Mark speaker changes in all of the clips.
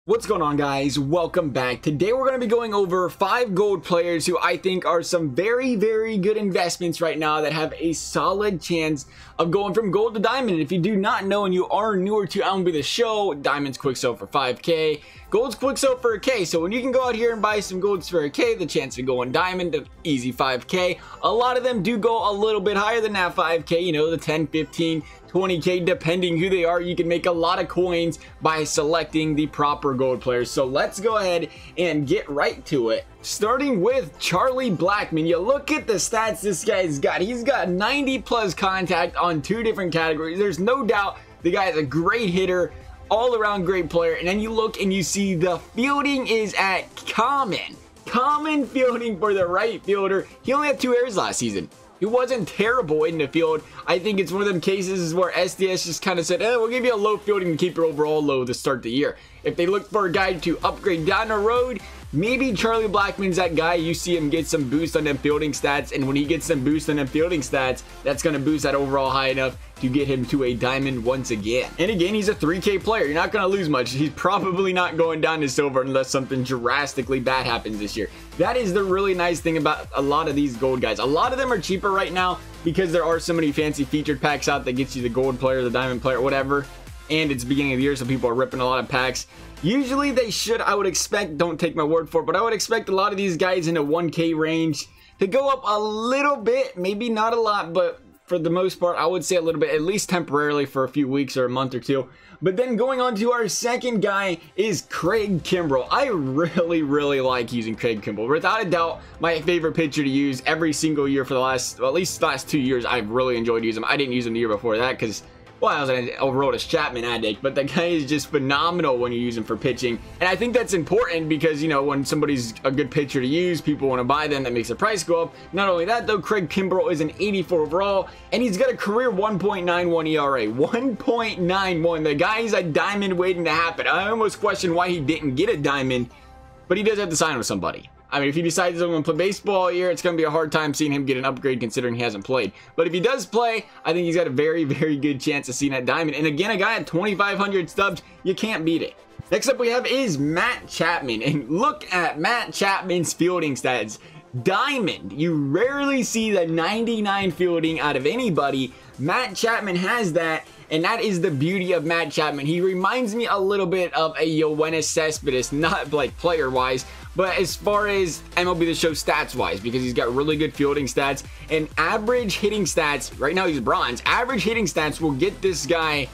Speaker 1: What's going on, guys? Welcome back. Today we're going to be going over 5 gold players who I think are some very good investments right now that have a solid chance of going from gold to diamond. And if you do not know and you are newer to MLB the show, diamond's quick sell for 5k, gold's quick sell for a k. So when you can go out here and buy some golds for a k, the chance of going diamond to easy 5k. A lot of them do go a little bit higher than that 5k, you know, the 10, 15, 20k, depending who they are. You can make a lot of coins by selecting the proper gold players. So let's go ahead and get right to it. Starting with Charlie Blackmon. You look at the stats this guy's got. He's got 90 plus contact on 2 different categories. There's no doubt the guy is a great hitter, all around great player. And then you look and you see the fielding is at common fielding for the right fielder. He only had 2 errors last season. He wasn't terrible in the field. I think it's one of them cases where SDS just kind of said, we'll give you a low fielding to keep your overall low to start the year. If they look for a guy to upgrade down the road, maybe Charlie Blackmon's that guy. You see him get some boost on them fielding stats, and when he gets some boost on them fielding stats, that's going to boost that overall high enough to get him to a diamond once again. And again, he's a 3k player. You're not going to lose much. He's probably not going down to silver unless something drastically bad happens this year. That is the really nice thing about a lot of these gold guys. A lot of them are cheaper right now because there are so many fancy featured packs out that gets you the gold player, the diamond player, whatever. And it's the beginning of the year, so people are ripping a lot of packs. Usually they should, I would expect, don't take my word for it, but I would expect a lot of these guys in the 1k range to go up a little bit, maybe not a lot, but for the most part, I would say a little bit, at least temporarily for a few weeks or a month or two. But then going on to our second guy is Craig Kimbrel. I really like using Craig Kimbrel. Without a doubt, my favorite pitcher to use every single year for the last, well, at least the last 2 years. I've really enjoyed using him. I didn't use him the year before that because, well, I was an overall Chapman addict, but the guy is just phenomenal when you use him for pitching. And I think that's important because, you know, when somebody's a good pitcher to use, people want to buy them. That makes the price go up. Not only that, though, Craig Kimbrel is an 84 overall, and he's got a career 1.91 ERA. 1.91. The guy's a diamond waiting to happen. I almost question why he didn't get a diamond, but he does have to sign with somebody. I mean, if he decides he's going to play baseball all year, it's going to be a hard time seeing him get an upgrade considering he hasn't played. But if he does play, I think he's got a very good chance of seeing that diamond. And again, a guy at 2,500 stubs, you can't beat it. Next up we have is Matt Chapman. And look at Matt Chapman's fielding stats. Diamond. You rarely see the 99 fielding out of anybody. Matt Chapman has that. And that is the beauty of Matt Chapman. He reminds me a little bit of a Yoenis Cespedes, not like player-wise, but as far as MLB The Show stats-wise, because he's got really good fielding stats and average hitting stats. Right now he's bronze. Average hitting stats will get this guy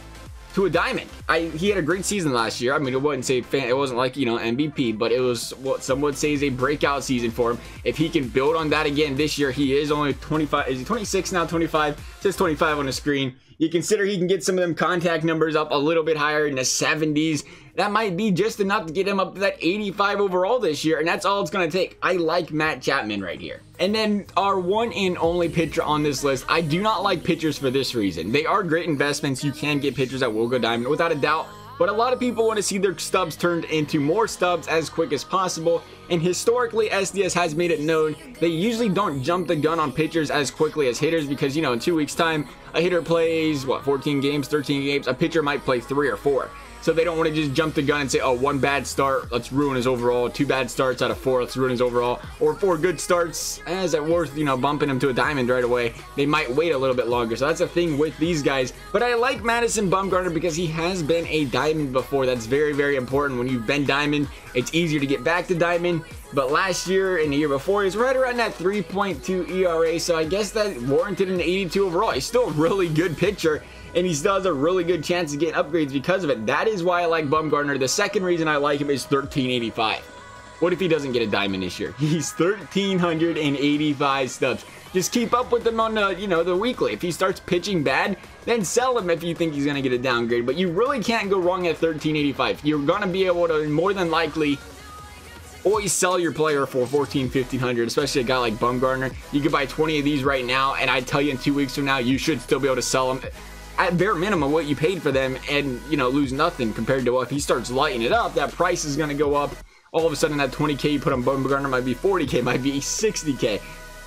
Speaker 1: to a diamond. He had a great season last year. I mean, it wasn't like, you know, MVP, but it was what some would say is a breakout season for him. If he can build on that again this year, he is only 25. Is he 26 now? 25. It says 25 on the screen. You consider he can get some of them contact numbers up a little bit higher in the 70s. That might be just enough to get him up to that 85 overall this year, and that's all it's going to take. I like Matt Chapman right here. And then our one and only pitcher on this list, I do not like pitchers for this reason. They are great investments. You can get pitchers that will go diamond without a doubt, but a lot of people want to see their stubs turned into more stubs as quick as possible. And historically, SDS has made it known they usually don't jump the gun on pitchers as quickly as hitters because, you know, in 2 weeks' time, a hitter plays, what, 14 games, 13 games? A pitcher might play 3 or 4. So they don't want to just jump the gun and say, oh, 1 bad start, let's ruin his overall. 2 bad starts out of 4, let's ruin his overall. Or 4 good starts, is it worth, you know, bumping him to a diamond right away? They might wait a little bit longer. So that's a thing with these guys. But I like Madison Bumgarner because he has been a diamond before. That's very important. When you've been diamond, it's easier to get back to diamond. But last year and the year before, he's right around that 3.2 ERA. So I guess that warranted an 82 overall. He's still a really good pitcher, and he still has a really good chance of getting upgrades because of it. That is why I like Bumgarner. The second reason I like him is 1385. What if he doesn't get a diamond this year? He's 1,385 stubs. Just keep up with him on the, you know, the weekly. If he starts pitching bad, then sell him if you think he's going to get a downgrade. But you really can't go wrong at 1385. You're going to be able to, more than likely, always sell your player for 1,400, 1,500, especially a guy like Bumgarner. You could buy 20 of these right now, and I tell you in 2 weeks from now, you should still be able to sell them at bare minimum what you paid for them and, you know, lose nothing compared to if he starts lighting it up, that price is going to go up. All of a sudden, that 20K you put on Bumgarner might be 40K, might be 60K.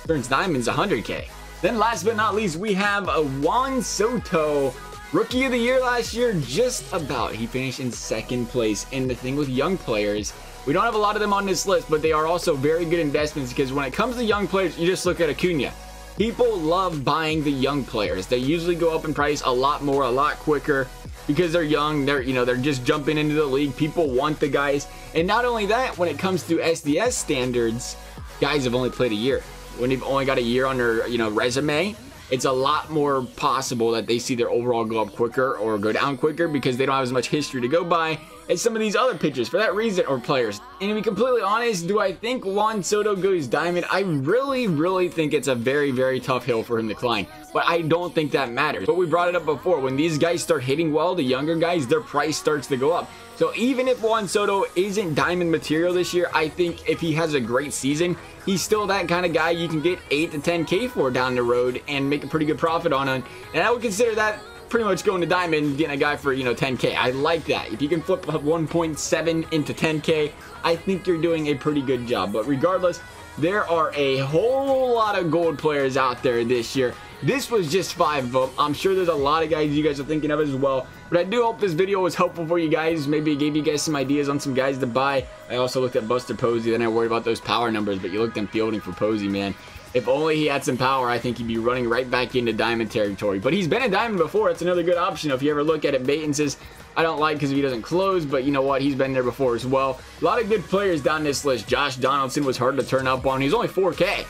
Speaker 1: Turns diamonds 100K. Then last but not least, we have a Juan Soto Rookie of the year last year, just about. He finished in 2nd place. And the thing with young players, we don't have a lot of them on this list, but they are also very good investments because when it comes to young players, you just look at Acuna. People love buying the young players. They usually go up in price a lot more, a lot quicker because they're young. They're just jumping into the league. People want the guys. And not only that, when it comes to SDS standards, guys have only played a year. When they've only got a year on their, resume, it's a lot more possible that they see their overall go up quicker or go down quicker because they don't have as much history to go by as some of these other pitchers for that reason, or players. And to be completely honest, do I think Juan Soto goes diamond? I really think it's a very tough hill for him to climb, but I don't think that matters. But we brought it up before, when these guys start hitting well, the younger guys, their price starts to go up. So even if Juan Soto isn't diamond material this year, I think if he has a great season, he's still that kind of guy you can get 8 to 10K for down the road and make a pretty good profit on him. And I would consider that pretty much going to diamond, getting a guy for 10K. I like that. If you can flip 1.7 into 10K, I think you're doing a pretty good job. But regardless, there are a whole lot of gold players out there this year. This was just 5 of them. I'm sure there's a lot of guys you guys are thinking of as well. But I do hope this video was helpful for you guys. Maybe it gave you guys some ideas on some guys to buy. I also looked at Buster Posey. Then I worried about those power numbers. But you looked at fielding for Posey, man. If only he had some power, I think he'd be running right back into diamond territory. But he's been a diamond before. It's another good option. If you ever look at it, Baton says, I don't like because he doesn't close, but you know what? He's been there before as well. A lot of good players down this list. Josh Donaldson was hard to turn up on. He's only 4K.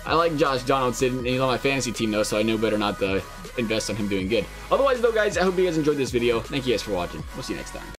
Speaker 1: I like Josh Donaldson. He's on my fantasy team, though, so I knew better not to invest on him doing good. Otherwise, though, guys, I hope you guys enjoyed this video. Thank you guys for watching. We'll see you next time.